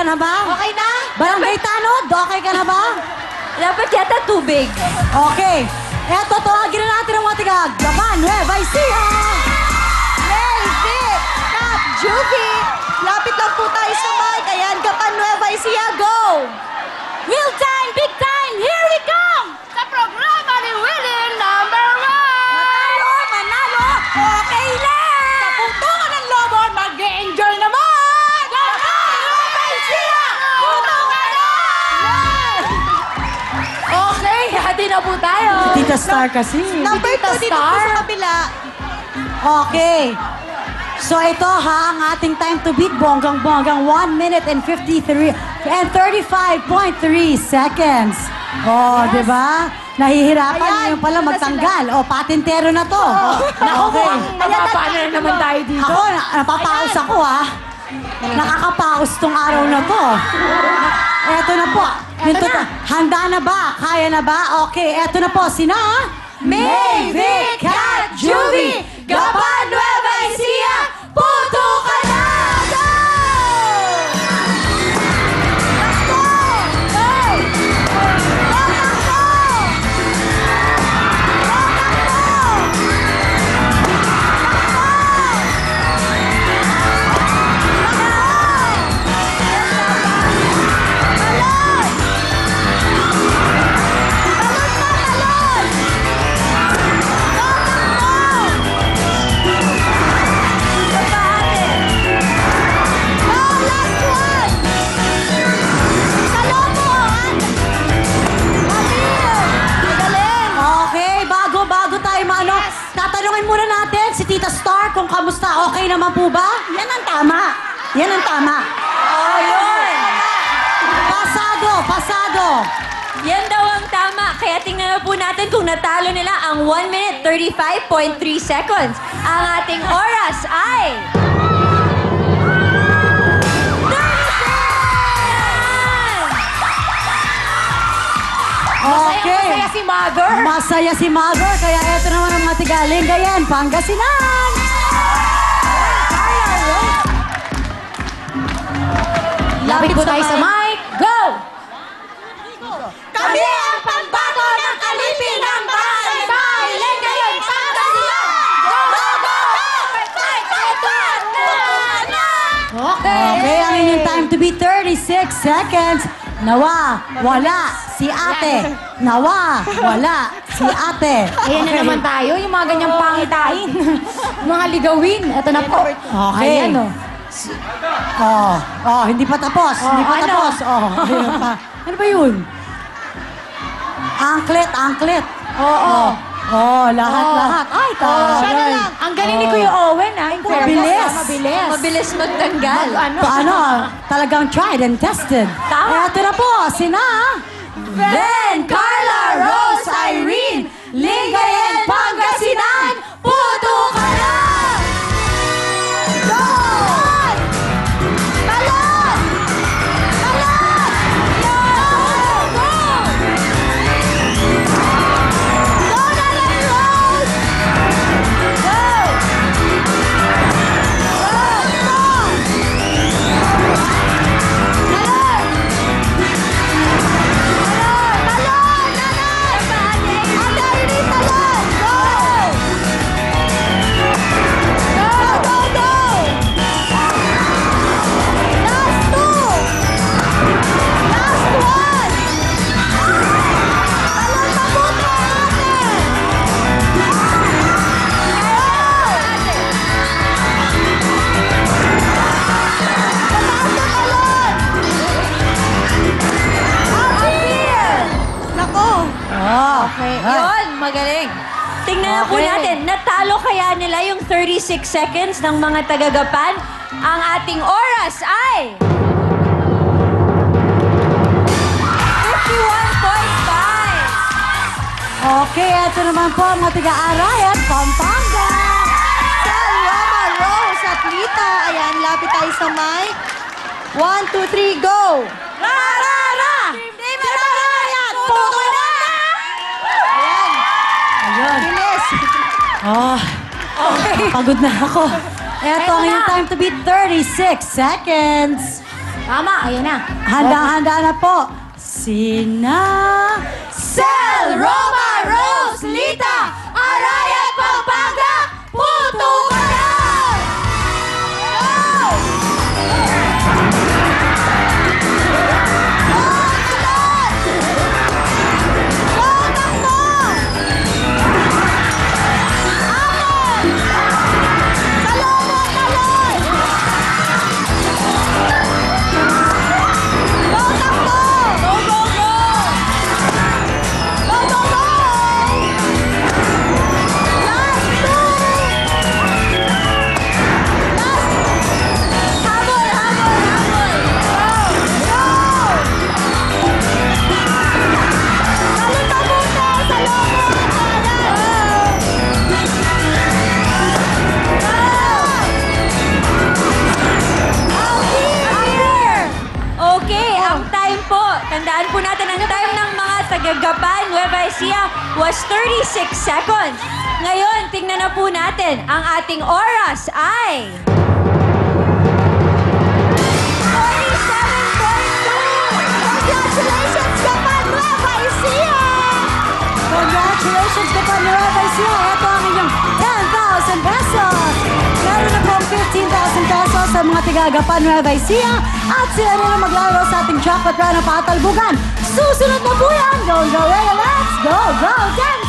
ka na ba? Okay na? Barangay Tanod, okay ka na ba? Dapat yata tubig. Okay. Eto, tawagin na natin ang mga tiga Gapan, Nueva Ecija! Melvin! Cap! Juvie! Lapit lang po tayo sa mic. Ayan, Gapan Nueva Ecija, go! Real time, big time, here we come! Sa programa ni Willie number 1! Manalo! Okay lang! Sa puntungan ng lobo, mag-e-enjoy naman! Gapan Nueva Ecija! Puntungan na! Okay, hati na po tayo. Tita Star kasi. Number 2 dito po sa kabila. Okay. So ito ha, ang ating time to beat bonggang-bonggang 1 minute and 35.3 seconds. Oh, di ba? Nahihirapan Ayan, ngayon pala ito na magtanggal. O, patintero na to. Naku, Okay. mapapano na naman tayo dito. Ako, napapaus ako ha. Nakakapaus tong araw na to. Eto na po. Handa na ba? Kaya na ba? Okay, eto na po. Sina? May, Vic, Kat, Juvie, Gapan, Nueva Ecija, puto ka na! Go! Let's go! Go! Okay, bago tayo maano, tatanungin muna natin si Tita Star kung kamusta. Okay naman po ba? Yan ang tama. Yan ang tama. Oh, yun. Pasado. Yan daw ang tama. Kaya tingnan na po natin kung natalo nila ang 1 minute 35.3 seconds. Ang ating oras ay... 37! Okay. Masaya si Mother. Masaya si Mother, kaya eto naman ang mga tigaling gayan, Pangasinan! Lapit po tayo sa mic. Go! Kami ang pambato ng alipin ng bahay! Silent ngayon, Pangasinan! Go, go, go! Okay, ang inyong time to be 36 seconds. Nawa, wala, si ate. Nawa, wala, si ate. Ayan na naman tayo, yung mga ganyang pangitain. Mga ligawin. Ito na po. Okay. Ayan, oh. Hindi pa tapos. Hindi pa ano? tapos. Ayun pa. Ano ba yun? Angklet. Oo. Lahat. Ay, siya na taray. lang. Ang galing ni Kuya Owen, ha? Mabilis. Mabilis. Mabilis magtanggal. Paano? Talagang tried and tested. Tama. Eto na po, sina Ben, Carla, Rose, Irene, Lingayen, Pangasinan, puto ka na! Go! Talon! Go! Go! Go na lang, Rose! Go! Okay. Yun, magaling. Tingnan na po natin, natalo kaya nila yung 36 seconds ng mga tagagapan? Ang ating oras ay... 51.5. Okay, eto naman po ang mga taga-Arayan, Pampanga. Saloma, Rose at Lita. Ayan, lapit tayo sa mic. 1, 2, 3, go! Rara! Ayan, puto na! Ayan, Ayun. bilis. Okay. Pagod na ako. Eto ang inyong time to beat 36 seconds. Tama, ayan na. Handa-handa na po. Sina... Sel, Roma, Rose, Lita, Araya, Pampanga, puto ka na! Okay, ang time po. Tandaan po natin, ang time ng mga tagagapan, Nueva Ecija, was 36 seconds. Ngayon, tingnan na po natin. Ang ating oras ay... 47.2! Congratulations, Gapan Nueva Ecija! Congratulations, Gapan Nueva Ecija. Ito ang inyong 10,000 pesos. Meron na pong 15,000 pesos sa mga tiga-Gapan Nueva Ecija. At sila rin ang maglalaro sa ating chocolate run na patalbugan. Susunod na po yan. Go, go, let's go, go, 10